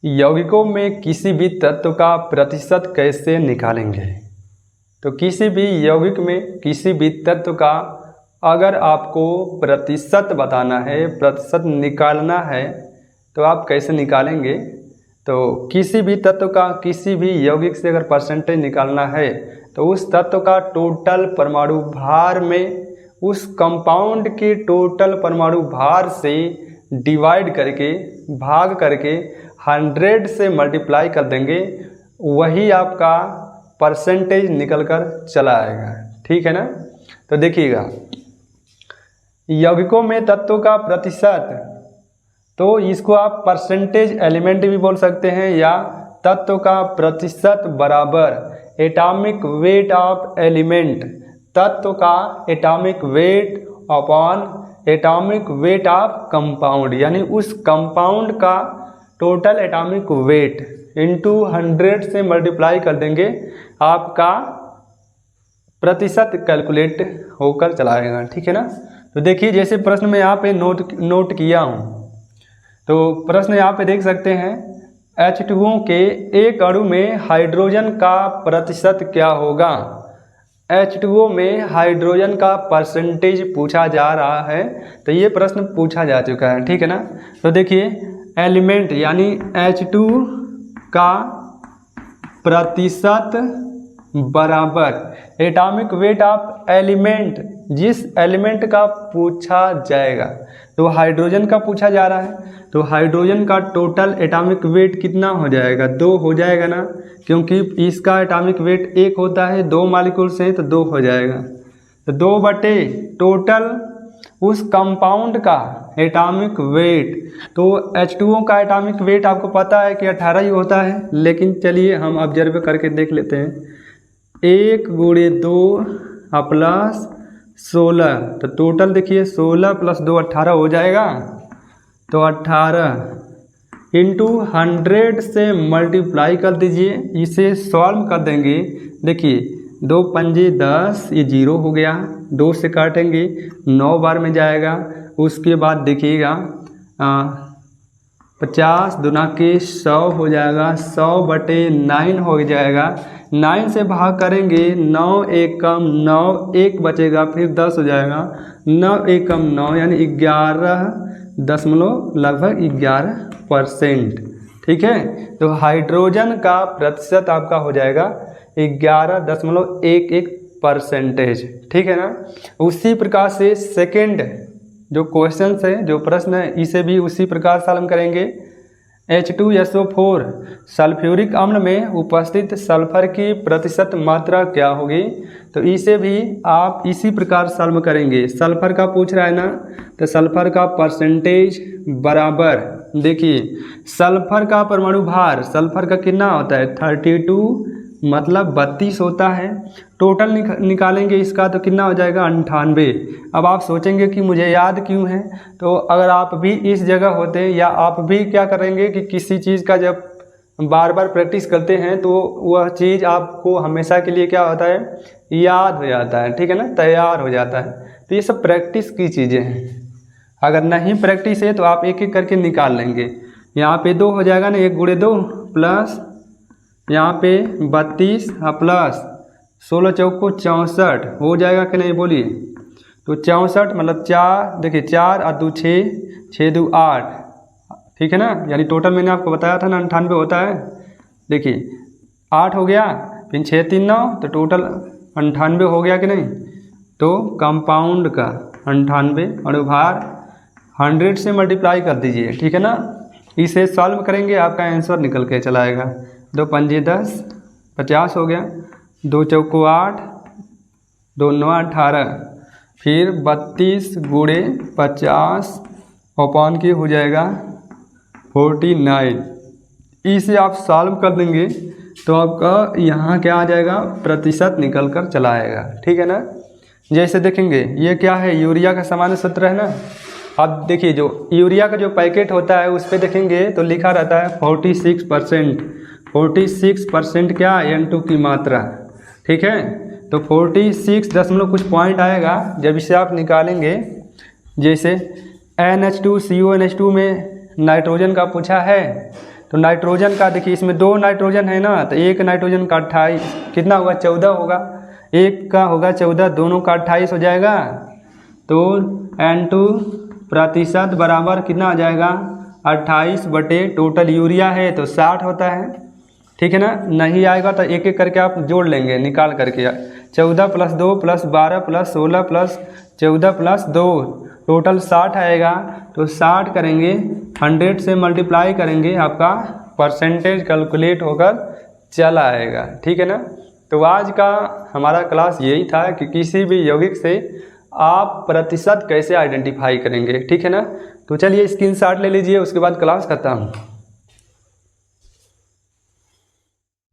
यौगिकों में किसी भी तत्व का प्रतिशत कैसे निकालेंगे। तो किसी भी यौगिक में किसी भी तत्व का अगर आपको प्रतिशत बताना है, प्रतिशत निकालना है, तो आप कैसे निकालेंगे। तो किसी भी तत्व का किसी भी यौगिक से अगर परसेंटेज निकालना है तो उस तत्व का टोटल परमाणु भार में उस कंपाउंड के टोटल परमाणु भार से डिवाइड करके भाग करके 100 से मल्टीप्लाई कर देंगे, वही आपका परसेंटेज निकल कर चला आएगा। ठीक है ना। तो देखिएगा, यौगिकों में तत्वों का प्रतिशत, तो इसको आप परसेंटेज एलिमेंट भी बोल सकते हैं या तत्व का प्रतिशत बराबर एटॉमिक वेट ऑफ एलिमेंट, तत्व का atomic weight upon atomic weight of compound, यानी उस कंपाउंड का टोटल एटॉमिक वेट इंटू 100 से मल्टीप्लाई कर देंगे, आपका प्रतिशत कैलकुलेट होकर चला आएगा। ठीक है ना। तो देखिए, जैसे प्रश्न में यहाँ पे नोट किया हूँ, तो प्रश्न यहाँ पे देख सकते हैं, H2O के एक अणु में हाइड्रोजन का प्रतिशत क्या होगा। H2O में हाइड्रोजन का परसेंटेज पूछा जा रहा है, तो ये प्रश्न पूछा जा चुका है। ठीक है ना। तो देखिए, एलिमेंट यानी H2 का प्रतिशत बराबर एटॉमिक वेट ऑफ एलिमेंट, जिस एलिमेंट का पूछा जाएगा, तो हाइड्रोजन का पूछा जा रहा है, तो हाइड्रोजन का टोटल एटॉमिक वेट कितना हो जाएगा, 2 हो जाएगा ना, क्योंकि इसका एटॉमिक वेट 1 होता है, 2 मॉलिक्यूल्स हैं तो 2 हो जाएगा। तो 2 बटे टोटल उस कंपाउंड का एटॉमिक वेट, तो H2O का एटॉमिक वेट आपको पता है कि 18 ही होता है, लेकिन चलिए हम ऑब्जर्व करके देख लेते हैं। 1 × 2 प्लस 16, तो टोटल देखिए 16 + 2 18 हो जाएगा। तो 18 इंटू 100 से मल्टीप्लाई कर दीजिए, इसे सॉल्व कर देंगे। देखिए 2 × 5 = 10, ये 0 हो गया, 2 से काटेंगे 9 बार में जाएगा। उसके बाद देखिएगा 50 दूना के 100 हो जाएगा, 100 बटे 9 हो जाएगा। 9 से भाग करेंगे, 9 एकम 9, 1 बचेगा, फिर 10 हो जाएगा, 9 एकम 9 यानी 11.11%। ठीक है। तो हाइड्रोजन का प्रतिशत आपका हो जाएगा 11.11%। ठीक है ना। उसी प्रकार से सेकेंड जो क्वेश्चन है, जो प्रश्न है, इसे भी उसी प्रकार सॉल्व करेंगे। H2SO4 सल्फ्यूरिक अम्ल में उपस्थित सल्फर की प्रतिशत मात्रा क्या होगी। तो इसे भी आप इसी प्रकार सॉल्व करेंगे। सल्फर का पूछ रहा है ना, तो सल्फर का परसेंटेज बराबर, देखिए सल्फर का परमाणु भार, सल्फर का कितना होता है 32, मतलब 32 होता है। टोटल निकालेंगे इसका, तो कितना हो जाएगा 98। अब आप सोचेंगे कि मुझे याद क्यों है, तो अगर आप भी इस जगह होते या आप भी क्या करेंगे कि किसी चीज़ का जब बार बार प्रैक्टिस करते हैं तो वह चीज़ आपको हमेशा के लिए क्या होता है, याद हो जाता है। ठीक है ना, तैयार हो जाता है। तो ये सब प्रैक्टिस की चीज़ें हैं। अगर नहीं प्रैक्टिस है तो आप एक एक करके निकाल लेंगे। यहाँ पे 2 हो जाएगा ना, 1 × 2 प्लस यहाँ पे 32 प्लस 16 चौको 64 हो जाएगा कि नहीं, बोलिए। तो 64 मतलब 4, देखिए 4 और 2 6, 6 2 8। ठीक है ना, यानी टोटल मैंने आपको बताया था ना 98 होता है। देखिए 8 हो गया, फिर 6 3 9, तो टोटल 98 हो गया कि नहीं। तो कंपाउंड का 98 अणुभार 100 से मल्टीप्लाई कर दीजिए। ठीक है ना। इसे सॉल्व करेंगे, आपका आंसर निकल के चला आएगा। 2 × 5 = 10, 50 हो गया, 2 चौको 8, 2 9 18, फिर 32 × 50 अपॉन के हो जाएगा 49। इसे आप सॉल्व कर देंगे तो आपका यहाँ क्या आ जाएगा, प्रतिशत निकल कर चला आएगा। ठीक है ना। जैसे देखेंगे ये क्या है, यूरिया का सामान्य सूत्र है ना। अब देखिए जो यूरिया का जो पैकेट होता है उस पर देखेंगे तो लिखा रहता है 46%। 46% क्या, N2 की मात्रा। ठीक है। तो 46 दशमलव कुछ पॉइंट आएगा। जब इसे आप निकालेंगे, जैसे NH2CONH2 में नाइट्रोजन का पूछा है, तो नाइट्रोजन का देखिए, इसमें 2 नाइट्रोजन है ना, तो एक नाइट्रोजन का 28 कितना होगा, 14 होगा, एक का होगा 14, दोनों का 28 हो जाएगा। तो N2 प्रतिशत बराबर कितना आ जाएगा, 28 बटे टोटल यूरिया है तो 60 होता है, ठीक है ना। नहीं आएगा तो एक एक करके आप जोड़ लेंगे निकाल करके, 14 + 2 + 12 + 16 + 14 + 2 टोटल 60 आएगा। तो 60 करेंगे, 100 से मल्टीप्लाई करेंगे, आपका परसेंटेज कैलकुलेट होकर चला आएगा, ठीक है ना। तो आज का हमारा क्लास यही था कि किसी भी यौगिक से आप प्रतिशत कैसे आइडेंटिफाई करेंगे, ठीक है ना। तो चलिए स्क्रीनशॉट ले लीजिए, उसके बाद क्लास खत्म।